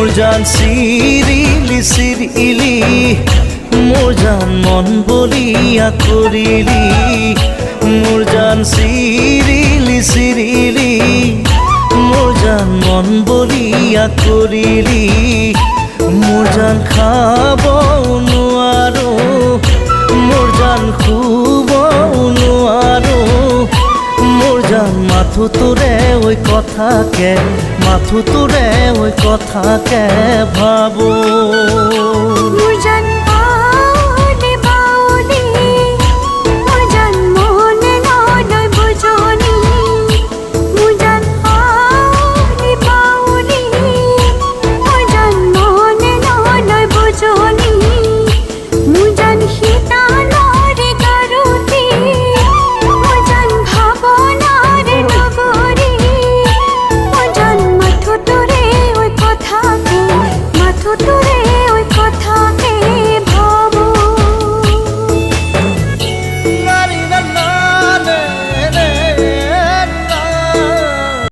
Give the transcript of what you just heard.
মোর জান সিরিলি সিরিলি মোর জান মন বলিয়া করিলি মোর জান সিরিলি সিরিলি মোর জান মন বলিয়া করিলি মোর জান খাব নোৱাৰো মোর জান খুব নোৱাৰো মোর জান মাথো তোরে ওই কথাকে মাথো তোরে ওই কথাকে ভাবো মোর জান